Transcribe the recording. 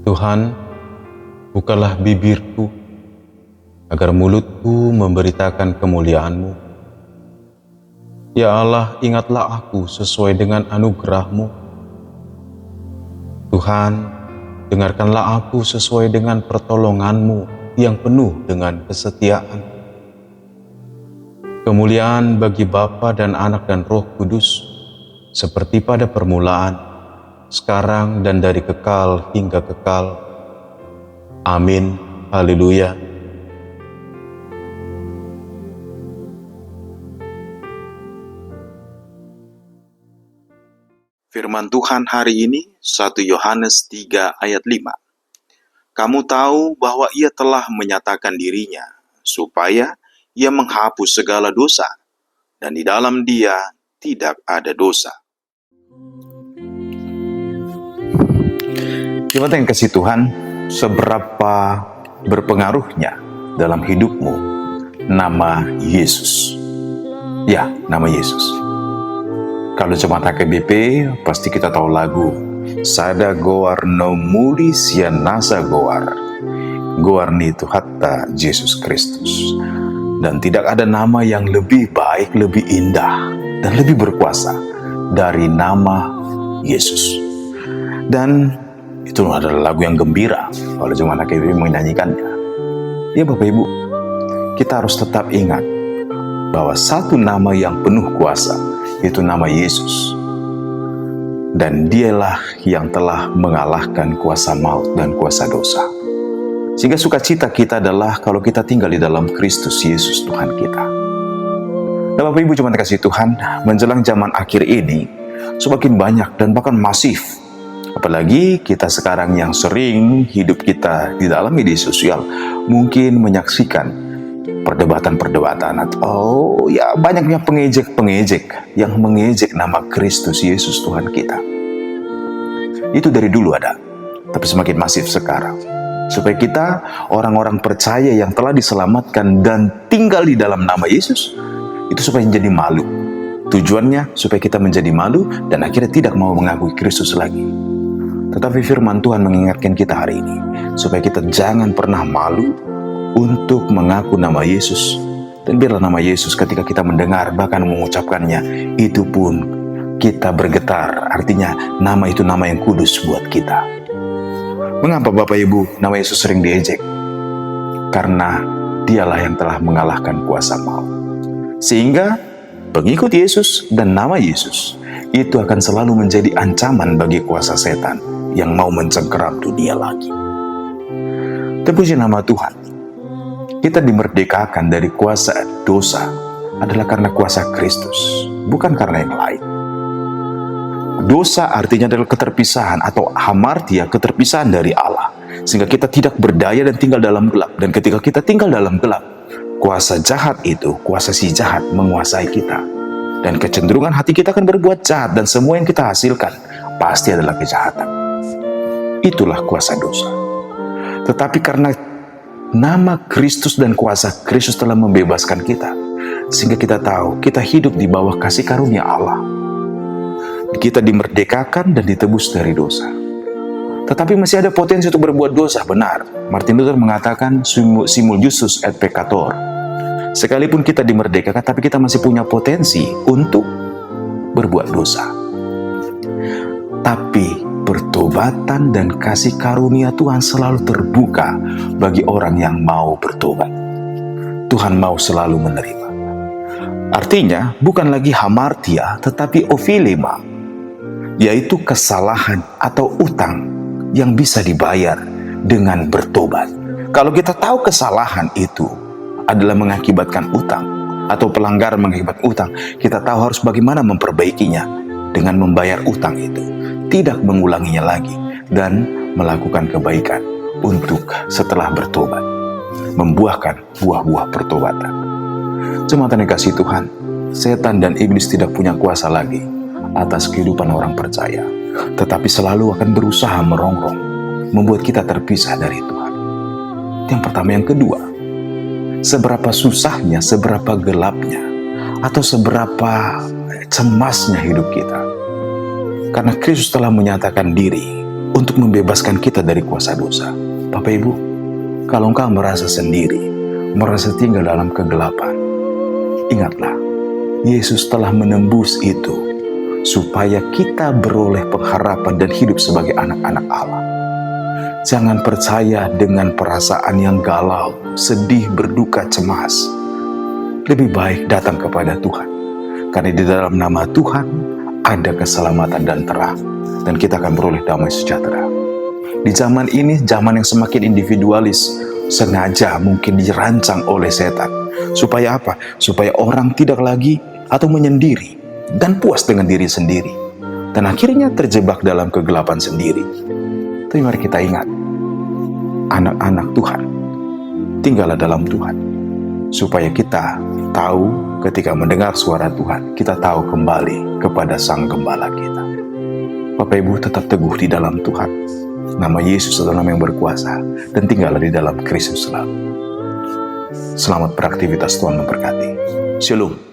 Tuhan, bukalah bibirku, agar mulutku memberitakan kemuliaan-Mu. Ya Allah, ingatlah aku sesuai dengan anugerah-Mu. Tuhan, dengarkanlah aku sesuai dengan pertolongan-Mu yang penuh dengan kesetiaan. Kemuliaan bagi Bapa dan Anak dan Roh Kudus, seperti pada permulaan, sekarang dan dari kekal hingga kekal. Amin. Haleluya. Firman Tuhan hari ini 1 Yohanes 3 ayat 5. Kamu tahu bahwa Ia telah menyatakan dirinya supaya Ia menghapus segala dosa, dan di dalam Dia tidak ada dosa. Jemaat yang kasih Tuhan, seberapa berpengaruhnya dalam hidupmu nama Yesus? Ya, nama Yesus. Kalau jemaat HKBP, pasti kita tahu lagu Sada Goar no Muli Sian Nasa Goar Goarni itu hatta Yesus Kristus. Dan tidak ada nama yang lebih baik, lebih indah, dan lebih berkuasa dari nama Yesus. Dan itu adalah lagu yang gembira kalau jemaat HKBP menyanyikannya. Ya Bapak Ibu, kita harus tetap ingat bahwa satu nama yang penuh kuasa, yaitu nama Yesus. Dan dialah yang telah mengalahkan kuasa maut dan kuasa dosa. Sehingga sukacita kita adalah kalau kita tinggal di dalam Kristus Yesus Tuhan kita. Dan Bapak Ibu jemaat kasih Tuhan, menjelang zaman akhir ini, semakin banyak dan bahkan masif. Apalagi kita sekarang yang sering hidup kita di dalam media sosial, mungkin menyaksikan perdebatan-perdebatan atau ya banyaknya pengejek-pengejek yang mengejek nama Kristus Yesus Tuhan kita. Itu dari dulu ada, tapi semakin masif sekarang. Supaya kita orang-orang percaya yang telah diselamatkan dan tinggal di dalam nama Yesus, itu supaya menjadi malu. Tujuannya supaya kita menjadi malu dan akhirnya tidak mau mengakui Kristus lagi. Tetapi firman Tuhan mengingatkan kita hari ini, supaya kita jangan pernah malu untuk mengaku nama Yesus. Dan biarlah nama Yesus ketika kita mendengar bahkan mengucapkannya, itu pun kita bergetar. Artinya nama itu nama yang kudus buat kita. Mengapa Bapak Ibu nama Yesus sering diejek? Karena dialah yang telah mengalahkan kuasa maut. Sehingga pengikut Yesus dan nama Yesus itu akan selalu menjadi ancaman bagi kuasa setan yang mau mencengkeram dunia lagi. Terpuji nama Tuhan. Kita dimerdekakan dari kuasa dosa adalah karena kuasa Kristus, bukan karena yang lain. Dosa artinya adalah keterpisahan atau hamartia, keterpisahan dari Allah. Sehingga kita tidak berdaya dan tinggal dalam gelap. Dan ketika kita tinggal dalam gelap, kuasa jahat itu, kuasa si jahat menguasai kita. Dan kecenderungan hati kita akan berbuat jahat, dan semua yang kita hasilkan pasti adalah kejahatan. Itulah kuasa dosa. Tetapi karena nama Kristus dan kuasa Kristus telah membebaskan kita, sehingga kita tahu kita hidup di bawah kasih karunia Allah. Kita dimerdekakan dan ditebus dari dosa. Tetapi masih ada potensi untuk berbuat dosa, benar. Martin Luther mengatakan simul justus et peccator. Sekalipun kita dimerdekakan, tapi kita masih punya potensi untuk berbuat dosa. Tapi pertobatan dan kasih karunia Tuhan selalu terbuka bagi orang yang mau bertobat. Tuhan mau selalu menerima. Artinya bukan lagi hamartia, tetapi ophilema, yaitu kesalahan atau utang yang bisa dibayar dengan bertobat. Kalau kita tahu kesalahan itu adalah mengakibatkan utang atau pelanggaran mengakibatkan utang, kita tahu harus bagaimana memperbaikinya dengan membayar utang itu, tidak mengulanginya lagi, dan melakukan kebaikan untuk setelah bertobat, membuahkan buah-buah pertobatan. Jemaat yang kasih Tuhan, setan dan iblis tidak punya kuasa lagi atas kehidupan orang percaya, tetapi selalu akan berusaha merongrong, membuat kita terpisah dari Tuhan. Yang pertama. Yang kedua, seberapa susahnya, seberapa gelapnya, atau seberapa cemasnya hidup kita, karena Kristus telah menyatakan diri untuk membebaskan kita dari kuasa dosa. Bapak Ibu, kalau engkau merasa sendiri, merasa tinggal dalam kegelapan, ingatlah, Yesus telah menembus itu supaya kita beroleh pengharapan dan hidup sebagai anak-anak Allah. Jangan percaya dengan perasaan yang galau, sedih, berduka, cemas. Lebih baik datang kepada Tuhan, karena di dalam nama Tuhan ada keselamatan dan terang, dan kita akan beroleh damai sejahtera. Di zaman ini, zaman yang semakin individualis, sengaja mungkin dirancang oleh setan. Supaya apa? Supaya orang tidak lagi atau menyendiri dan puas dengan diri sendiri, dan akhirnya terjebak dalam kegelapan sendiri. Tapi mari kita ingat, anak-anak Tuhan, tinggallah dalam Tuhan, supaya kita tahu ketika mendengar suara Tuhan, kita tahu kembali kepada Sang Gembala kita. Bapak Ibu, tetap teguh di dalam Tuhan. Nama Yesus adalah nama yang berkuasa, dan tinggallah di dalam Kristus selalu. Selamat beraktivitas, Tuhan memberkati. Shalom.